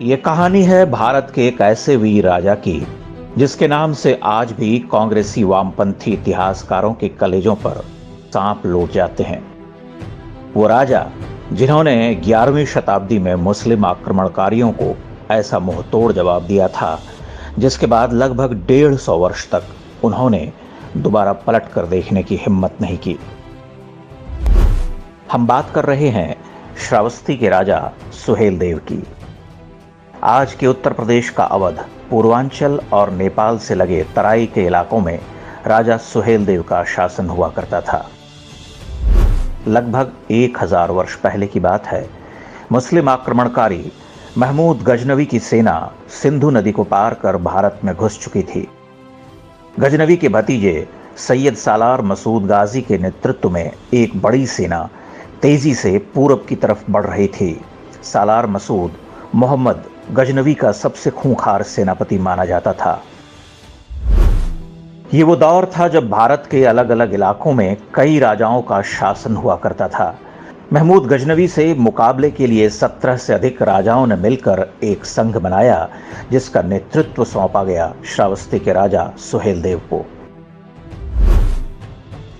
ये कहानी है भारत के एक ऐसे वीर राजा की जिसके नाम से आज भी कांग्रेसी वामपंथी इतिहासकारों के कलेजों पर सांप लौट जाते हैं। वो राजा जिन्होंने 11वीं शताब्दी में मुस्लिम आक्रमणकारियों को ऐसा मुंहतोड़ जवाब दिया था जिसके बाद लगभग 150 वर्ष तक उन्होंने दोबारा पलट कर देखने की हिम्मत नहीं की। हम बात कर रहे हैं श्रावस्ती के राजा सुहेलदेव की। आज के उत्तर प्रदेश का अवध, पूर्वांचल और नेपाल से लगे तराई के इलाकों में राजा सुहेलदेव का शासन हुआ करता था। लगभग 1000 वर्ष पहले की बात है। मुस्लिम आक्रमणकारी महमूद गजनवी की सेना सिंधु नदी को पार कर भारत में घुस चुकी थी। गजनवी के भतीजे सैयद सालार मसूद गाजी के नेतृत्व में एक बड़ी सेना तेजी से पूरब की तरफ बढ़ रही थी। सालार मसूद मोहम्मद गजनवी का सबसे खूंखार सेनापति माना जाता था। ये वो दौर था जब भारत के अलग अलग इलाकों में कई राजाओं का शासन हुआ करता था। महमूद गजनवी से मुकाबले के लिए 17 से अधिक राजाओं ने मिलकर एक संघ बनाया जिसका नेतृत्व सौंपा गया श्रावस्ती के राजा सुहेलदेव को।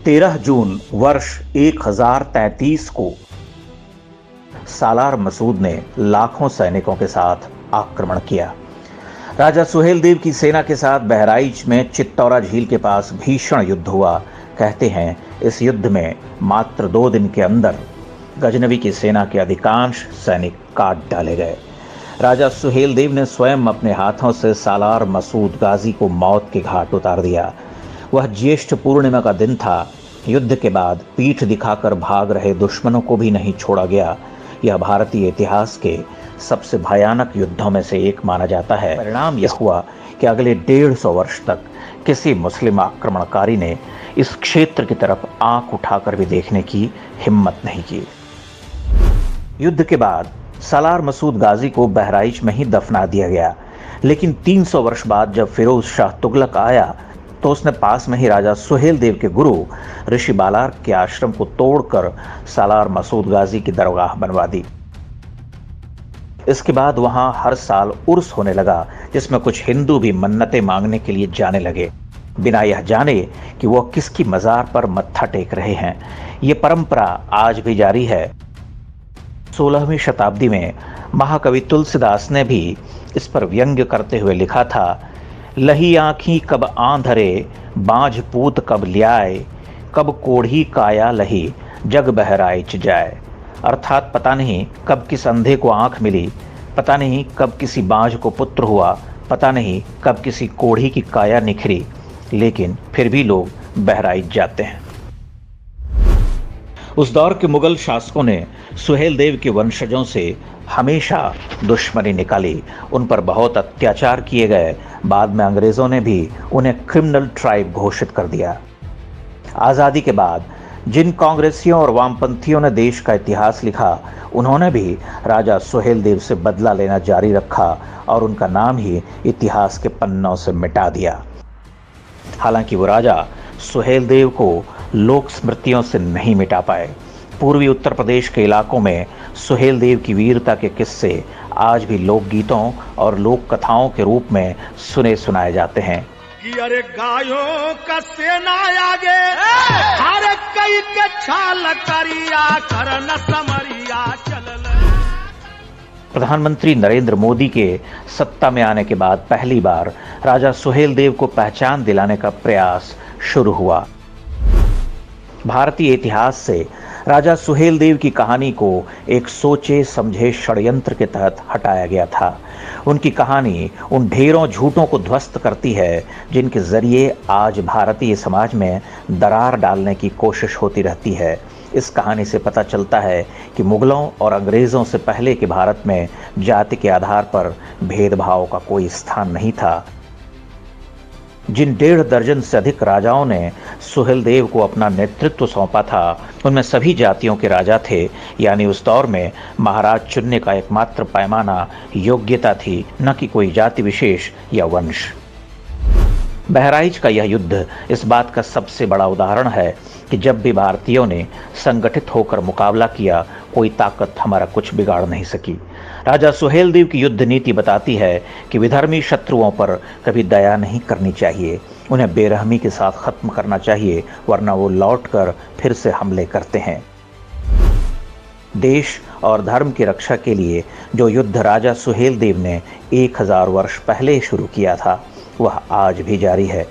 13 जून वर्ष 1033 को सालार मसूद ने लाखों सैनिकों के साथ आक्रमण किया। राजा सुहेलदेव की सेना के साथ बहराइच में चित्तौरा झील के पास भीषण युद्ध हुआ। कहते हैं इस युद्ध में मात्र 2 दिन के अंदर गजनवी की सेना के अधिकांश सैनिक काट डाले गए। राजा सुहेलदेव ने स्वयं अपने हाथों से सालार मसूद गाजी को मौत के घाट उतार दिया। वह ज्येष्ठ पूर्णिमा का दिन था। युद्ध के बाद पीठ दिखाकर भाग रहे दुश्मनों को भी नहीं छोड़ा गया। यह भारतीय इतिहास के सबसे भयानक युद्धों में से एक माना जाता है। परिणाम यह हुआ कि अगले 150 वर्ष तक किसी मुस्लिम आक्रमणकारी ने इस क्षेत्र की तरफ आंख उठाकर भी देखने की हिम्मत नहीं की। युद्ध के बाद सालार मसूद गाजी को बहराइच में ही दफना दिया गया, लेकिन 300 वर्ष बाद जब फिरोज शाह तुगलक आया तो उसने पास में ही राजा सुहेलदेव के गुरु ऋषि बालार के आश्रम को तोड़कर सालार मसूद गाजी की दरगाह बनवा दी। इसके बाद वहां हर साल उर्स होने लगा जिसमें कुछ हिंदू भी मन्नतें मांगने के लिए जाने लगे, बिना यह जाने कि वह किसकी मजार पर मत्था टेक रहे हैं। ये परंपरा आज भी जारी है। 16वीं शताब्दी में महाकवि तुलसीदास ने भी इस पर व्यंग्य करते हुए लिखा था, लही आँखी कब आंधरे, बांझ पूत कब ल्याए, कब कोढ़ी काया लही, जग बहराइच जाए। अर्थात पता नहीं कब किस अंधे को आंख मिली, पता नहीं कब किसी बांझ को पुत्र हुआ, पता नहीं कब किसी कोढ़ी की काया निखरी, लेकिन फिर भी लोग बहराइच जाते हैं। उस दौर के मुगल शासकों ने सुहेलदेव के वंशजों से हमेशा दुश्मनी निकाली। उन पर बहुत अत्याचार किए गए। बाद में अंग्रेजों ने भी उन्हें क्रिमिनल ट्राइब घोषित कर दिया। आज़ादी के बाद जिन कांग्रेसियों और वामपंथियों ने देश का इतिहास लिखा, उन्होंने भी राजा सुहेलदेव से बदला लेना जारी रखा और उनका नाम ही इतिहास के पन्नों से मिटा दिया। हालांकि वो राजा सुहेलदेव को लोक स्मृतियों से नहीं मिटा पाए। पूर्वी उत्तर प्रदेश के इलाकों में सुहेलदेव की वीरता के किस्से आज भी लोकगीतों और लोक कथाओं के रूप में सुने सुनाए जाते हैं। अरे गायों का सेना आगे, हर कई के छाल करिया करन समरिया चलल। प्रधानमंत्री नरेंद्र मोदी के सत्ता में आने के बाद पहली बार राजा सुहेलदेव को पहचान दिलाने का प्रयास शुरू हुआ। भारतीय इतिहास से राजा सुहेलदेव की कहानी को एक सोचे समझे षड्यंत्र के तहत हटाया गया था। उनकी कहानी उन ढेरों झूठों को ध्वस्त करती है जिनके जरिए आज भारतीय समाज में दरार डालने की कोशिश होती रहती है। इस कहानी से पता चलता है कि मुगलों और अंग्रेज़ों से पहले के भारत में जाति के आधार पर भेदभाव का कोई स्थान नहीं था। जिन 1.5 दर्जन से अधिक राजाओं ने सुहेलदेव को अपना नेतृत्व सौंपा था, उनमें सभी जातियों के राजा थे, यानी उस दौर में महाराज चुनने का एकमात्र पैमाना योग्यता थी, न कि कोई जाति विशेष या वंश। बहराइच का यह युद्ध इस बात का सबसे बड़ा उदाहरण है कि जब भी भारतीयों ने संगठित होकर मुकाबला किया, कोई ताकत हमारा कुछ बिगाड़ नहीं सकी। राजा सुहेलदेव की युद्ध नीति बताती है कि विधर्मी शत्रुओं पर कभी दया नहीं करनी चाहिए, उन्हें बेरहमी के साथ खत्म करना चाहिए, वरना वो लौटकर फिर से हमले करते हैं। देश और धर्म की रक्षा के लिए जो युद्ध राजा सुहेलदेव ने 1000 वर्ष पहले शुरू किया था, वह आज भी जारी है।